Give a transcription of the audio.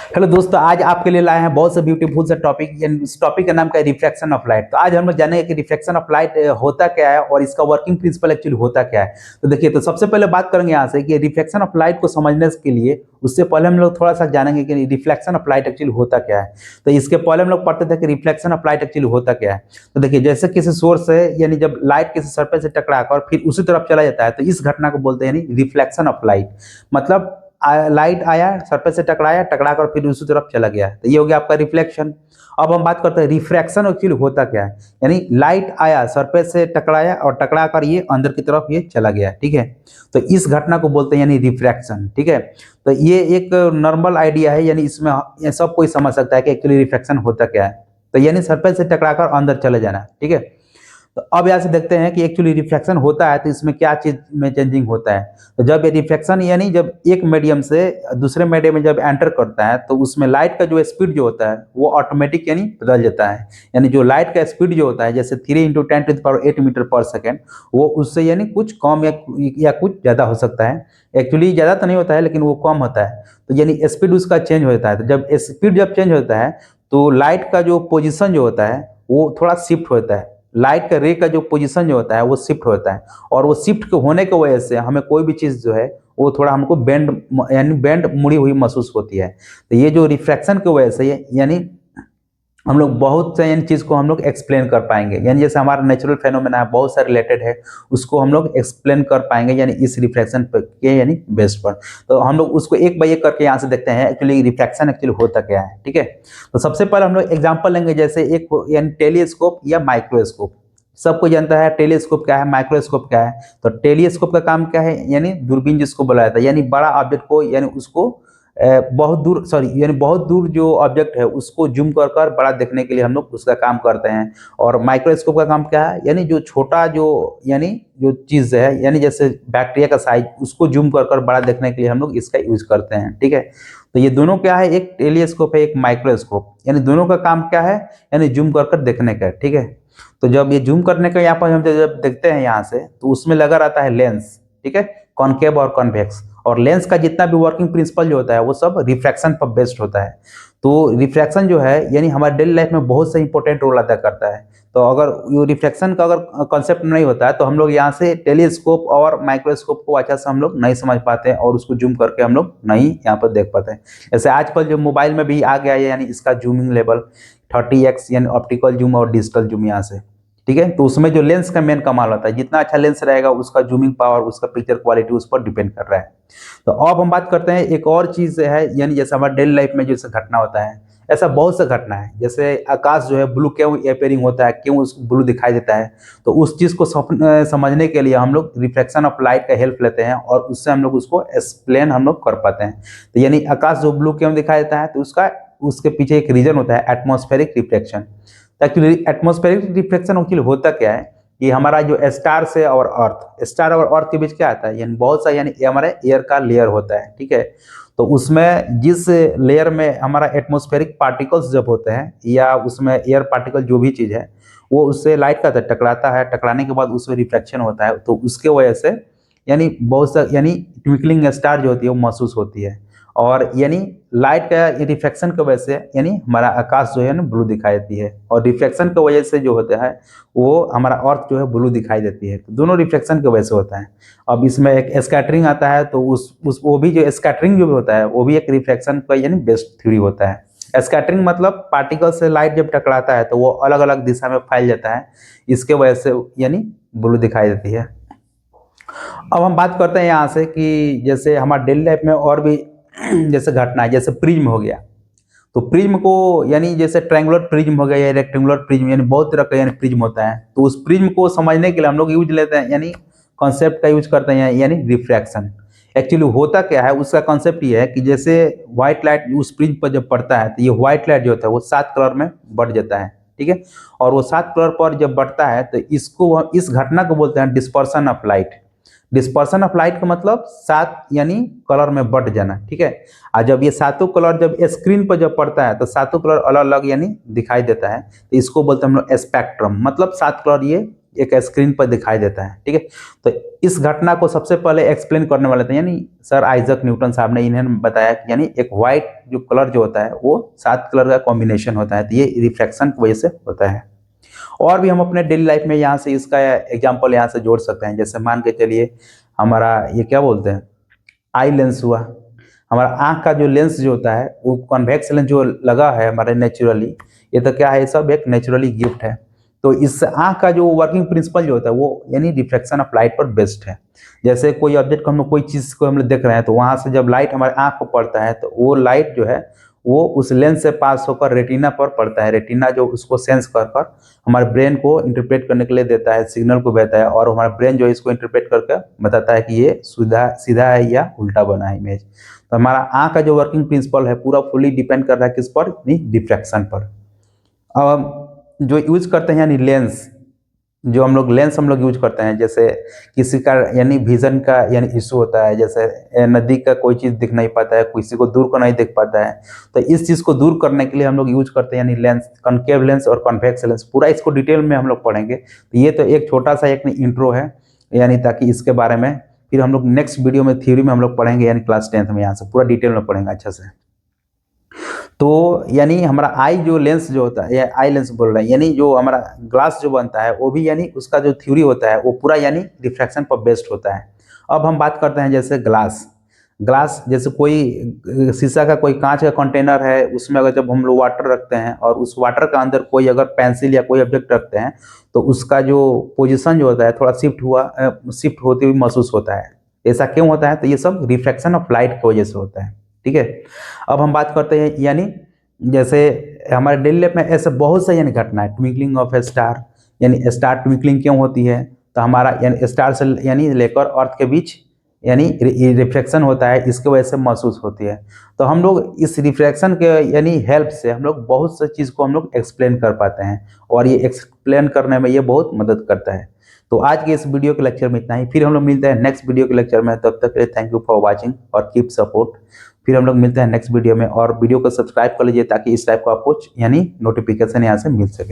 Hello दोस्तों, आज आपके लिए लाए हैं बहुत से ब्यूटीफुल से टॉपिक। इस टॉपिक का नाम क्या है? Reflection of light. तो आज हम लोग जानेंगे कि रिफ्लेक्शन ऑफ लाइट होता क्या है और इसका वर्किंग प्रिंसिपल एक्चुअली होता क्या है। तो देखिए, तो सबसे पहले बात करेंगे यहाँ से कि रिफ्लेक्शन ऑफ लाइट को समझने के लिए उससे पहले हम लोग थोड़ा सा जानेंगे कि रिफ्लेक्शन ऑफ लाइट एक्चुअली होता क्या है। तो इसके पहले हम लोग पढ़ते थे कि रिफ्लेक्शन ऑफ लाइट एक्चुअली होता क्या है। तो देखिए, जैसे किसी सोर्स है, यानी जब लाइट किसी सरफेस से टकराकर फिर उसी तरफ चला जाता है, तो इस घटना को बोलते हैं यानी रिफ्लेक्शन ऑफ लाइट। मतलब लाइट आया, सरफेस से टकराया, टकरा कर फिर दूसरी तरफ चला गया, तो ये हो गया आपका रिफ्लेक्शन। अब हम बात करते हैं रिफ्रैक्शन एक्चुअली होता क्या है। यानी लाइट आया, सरफेस से टकराया और टकरा कर ये अंदर की तरफ ये चला गया, ठीक है। तो इस घटना को बोलते हैं यानी रिफ्रैक्शन, ठीक है। तो ये एक नॉर्मल आइडिया है, यानी इसमें ये सब कोई समझ सकता है कि एक्चुअली रिफ्रैक्शन होता क्या है। तो यानी सरफेस से टकरा कर अंदर चले जाना, ठीक है। तो अब यहाँ से देखते हैं कि एक्चुअली रिफ्लेक्शन होता है तो इसमें क्या चीज में चेंजिंग होता है। तो जब ये रिफ्लेक्शन यानी जब एक मीडियम से दूसरे मीडियम में जब एंटर करता है, तो उसमें लाइट का जो स्पीड जो होता है वो ऑटोमेटिक यानी बदल जाता है। यानी जो लाइट का स्पीड जो होता है, जैसे 3 × 10⁸ मीटर पर सेकेंड, वो उससे यानी कुछ कम या कुछ ज़्यादा हो सकता है। एक्चुअली ज़्यादा तो नहीं होता है, लेकिन वो कम होता है। तो यानी स्पीड उसका चेंज होता है। तो जब स्पीड जब चेंज होता है, तो लाइट का जो पोजिशन जो होता है वो थोड़ा शिफ्ट होता है। लाइट का रे का जो पोजीशन जो होता है वो शिफ्ट होता है, और वो शिफ्ट के होने की वजह से हमें कोई भी चीज़ जो है वो थोड़ा हमको बेंड यानी बेंड मुड़ी हुई महसूस होती है। तो ये जो रिफ्रैक्शन की वजह से यानी हम लोग बहुत से इन चीज़ को हम लोग एक्सप्लेन कर पाएंगे। यानी जैसे हमारा नेचुरल फेनोमेना है, बहुत सारे रिलेटेड है, उसको हम लोग एक्सप्लेन कर पाएंगे यानी इस रिफ्रैक्शन पर के यानी बेस पर। तो हम लोग उसको एक बाय एक करके यहाँ से देखते हैं एक्चुअली रिफ्रैक्शन एक्चुअली होता क्या है, ठीक है। तो सबसे पहले हम लोग एग्जाम्पल लेंगे, जैसे एक यानी टेलीस्कोप या माइक्रोस्कोप। सबको जानता है टेलीस्कोप क्या है, माइक्रोस्कोप क्या है। तो टेलीस्कोप का काम क्या है, यानी दूरबीन जिसको बोला जाता है, यानी बड़ा ऑब्जेक्ट को यानी उसको बहुत दूर यानी बहुत दूर जो ऑब्जेक्ट है उसको जूम कर कर बड़ा देखने के लिए हम लोग उसका काम करते हैं। और माइक्रोस्कोप का काम क्या है, यानी जो छोटा जो यानी जो चीज़ है, यानी जैसे बैक्टीरिया का साइज, उसको जूम कर कर बड़ा देखने के लिए हम लोग इसका यूज करते हैं, ठीक है। तो ये दोनों क्या है, एक टेलीस्कोप है, एक माइक्रोस्कोप, यानी दोनों का काम क्या है, यानी जूम कर कर देखने का, ठीक है। तो जब ये जूम करने का यहाँ पर हम जब देखते हैं यहाँ से, तो उसमें लगा रहता है लेंस, ठीक है, कॉनकेव और कॉन्वेक्स। और लेंस का जितना भी वर्किंग प्रिंसिपल जो होता है वो सब रिफ्रैक्शन पर बेस्ड होता है। तो रिफ्रैक्शन जो है यानी हमारे डेली लाइफ में बहुत सा इंपॉर्टेंट रोल अदा करता है। तो अगर ये रिफ्रैक्शन का अगर कॉन्सेप्ट नहीं होता है, तो हम लोग यहाँ से टेलीस्कोप और माइक्रोस्कोप को अच्छा से हम लोग नहीं समझ पाते हैं, और उसको जूम करके हम लोग नहीं यहाँ पर देख पाते हैं। जैसे आजकल जो मोबाइल में भी आ गया है, यानी इसका जूमिंग लेवल 30x, यानी ऑप्टिकल जूम और डिजिटल जूम यहाँ से, ठीक है। तो उसमें जो लेंस का मेन कमाल होता है, जितना अच्छा लेंस रहेगा उसका जूमिंग पावर, उसका पिक्चर क्वालिटी उस पर डिपेंड कर रहा है। तो अब हम बात करते हैं एक और चीज़ है, यानी जैसे हमारे डेली लाइफ में जैसे घटना होता है, ऐसा बहुत सा घटना है। जैसे आकाश जो है ब्लू क्यों अपेयरिंग होता है, क्यों उसको ब्लू दिखाई देता है। तो उस चीज़ को समझने के लिए हम लोग रिफ्लेक्शन ऑफ लाइट का हेल्प लेते हैं, और उससे हम लोग उसको एक्सप्लेन हम लोग कर पाते हैं। तो यानी आकाश जो ब्लू क्यों दिखाई देता है, तो उसके पीछे एक रीजन होता है, atmospheric reflection. Actually atmospheric reflection actually होता क्या है कि हमारा जो स्टार से और स्टार और अर्थ के बीच क्या आता है, यानी बहुत सा यानी हमारे एयर का लेयर होता है, ठीक है। तो उसमें जिस लेयर में हमारा एटमॉस्फेरिक पार्टिकल्स जब होते हैं, या उसमें एयर पार्टिकल जो भी चीज़ है, वो उससे लाइट का टकराता है, टकराने के बाद उसमें रिफ्लेक्शन होता है। तो उसके वजह से यानी बहुत सा यानी ट्विंकलिंग स्टार जो होती है वो महसूस होती है। और यानी लाइट का रिफ्लेक्शन की वजह से यानी हमारा आकाश जो है ना ब्लू दिखाई देती है, और रिफ्लेक्शन की वजह से जो होता है वो हमारा अर्थ जो है ब्लू दिखाई देती है। तो दोनों रिफ्लेक्शन की वजह से होता है। अब इसमें एक स्कैटरिंग आता है, तो उस वो भी जो स्कैटरिंग जो भी होता है वो भी एक रिफ्लेक्शन का यानी बेस्ट थ्योरी होता है। स्कैटरिंग मतलब पार्टिकल से लाइट जब टकराता है तो वो अलग अलग दिशा में फैल जाता है, इसके वजह से यानी ब्लू दिखाई देती है। अब हम बात करते हैं यहाँ से कि जैसे हमारे डेली लाइफ में और भी जैसे घटना है, जैसे प्रिज्म हो गया। तो प्रिज्म को यानी जैसे ट्रायंगुलर प्रिज्म हो गया या रेक्टेंगुलर प्रिज्म, यानी बहुत तरह का यानी प्रिज्म होता है। तो उस प्रिज्म को समझने के लिए हम लोग यूज लेते हैं, यानी कॉन्सेप्ट का यूज करते हैं, यानी रिफ्रैक्शन। एक्चुअली होता क्या है, उसका कॉन्सेप्ट ये है कि जैसे व्हाइट लाइट उस प्रिज्म पर जब पड़ता है, तो ये व्हाइट लाइट जो होता है वो 7 कलर में बढ़ जाता है, ठीक है। और वो 7 कलर पर जब बढ़ता है, तो इस घटना को बोलते हैं dispersion of light. Dispersion of light का मतलब 7 यानी कलर में बट जाना, ठीक है। और जब ये सातों कलर जब स्क्रीन पर जब पड़ता है, तो सातों कलर अलग अलग यानी दिखाई देता है। तो इसको बोलते हैं हम लोग स्पेक्ट्रम, मतलब 7 कलर ये एक स्क्रीन पर दिखाई देता है, ठीक है। तो इस घटना को सबसे पहले एक्सप्लेन करने वाले थे यानी सर आइजक न्यूटन साहब ने, इन्हें बताया कि यानी एक व्हाइट जो कलर जो होता है वो 7 कलर का कॉम्बिनेशन होता है, तो ये रिफ्रैक्शन की वजह से होता है। और भी हम अपने डेली लाइफ में यहाँ से इसका एग्जाम्पल यहाँ से जोड़ सकते हैं, जैसे मान के चलिए हमारा ये क्या बोलते हैं आई लेंस हुआ, हमारा आँख का जो लेंस जो होता है वो कॉन्वेक्स लेंस जो लगा है हमारे नेचुरली, ये तो क्या है, सब एक नेचुरली गिफ्ट है। तो इस आँख का जो वर्किंग प्रिंसिपल जो होता है वो यानी रिफ्लेक्शन ऑफ लाइट पर बेस्ड है। जैसे कोई ऑब्जेक्ट को हम लोग कोई चीज़ को हम लोग देख रहे हैं तो वहाँ से जब लाइट हमारे आँख पर पड़ता है तो वो लाइट जो है वो उस लेंस से पास होकर रेटिना पर पड़ता है। रेटिना जो उसको सेंस कर कर हमारे ब्रेन को इंटरप्रेट करने के लिए देता है, सिग्नल को भेजता है, और हमारा ब्रेन जो है इसको इंटरप्रेट करके बताता है कि ये सीधा सीधा है या उल्टा बना है इमेज। तो हमारा आँख का जो वर्किंग प्रिंसिपल है पूरा फुली डिपेंड कर रहा है किस पर, डिफ्रैक्शन पर। अब जो यूज करते हैं यानी लेंस, जो हम लोग लेंस हम लोग यूज करते हैं, जैसे किसी का यानी विजन का यानी इशू होता है, जैसे नदी का कोई चीज़ दिख नहीं पाता है, किसी को दूर को नहीं दिख पाता है, तो इस चीज़ को दूर करने के लिए हम लोग यूज करते हैं यानी लेंस, कॉनकेव लेंस और कॉन्वेक्स लेंस। पूरा इसको डिटेल में हम लोग पढ़ेंगे। तो ये तो एक छोटा सा एक इंट्रो है, यानी ताकि इसके बारे में फिर हम लोग नेक्स्ट वीडियो में थ्योरी में हम लोग पढ़ेंगे, यानी क्लास 10th में यहाँ से पूरा डिटेल में पढ़ेंगे अच्छा से। तो यानी हमारा आई जो लेंस जो होता है, या आई लेंस बोल रहे हैं, यानी जो हमारा ग्लास जो बनता है वो भी यानी उसका जो थ्योरी होता है वो पूरा यानी रिफ्रैक्शन पर बेस्ड होता है। अब हम बात करते हैं जैसे ग्लास। ग्लास जैसे कोई शीशा का कोई कांच का कंटेनर है, उसमें अगर जब हम लोग वाटर रखते हैं और उस वाटर का अंदर कोई अगर पेंसिल या कोई ऑब्जेक्ट रखते हैं तो उसका जो पोजिशन जो होता है थोड़ा शिफ्ट होते हुए महसूस होता है। ऐसा क्यों होता है? तो ये सब रिफ्रैक्शन ऑफ लाइट की वजह से होता है, ठीक है। अब हम बात करते हैं यानी जैसे हमारे डेली लाइफ में ऐसे बहुत से यानी घटना है, ट्विंकलिंग ऑफ ए स्टार, यानी स्टार ट्विंकलिंग क्यों होती है? तो हमारा यानी स्टार से यानी लेकर अर्थ के बीच यानी रिफ्लेक्शन होता है, इसके वजह से महसूस होती है। तो हम लोग इस रिफ्लेक्शन के यानी हेल्प से हम लोग बहुत सी चीज़ को हम लोग एक्सप्लेन कर पाते हैं, और ये एक्सप्लेन करने में ये बहुत मदद करता है। तो आज के इस वीडियो के लेक्चर में इतना ही, फिर हम लोग मिलते हैं नेक्स्ट वीडियो के लेक्चर में। तब तक के लिए थैंक यू फॉर वॉचिंग और कीप सपोर्ट। फिर हम लोग मिलते हैं नेक्स्ट वीडियो में, और वीडियो को सब्सक्राइब कर लीजिए ताकि इस टाइप का आपको यानी नोटिफिकेशन यहाँ से मिल सके।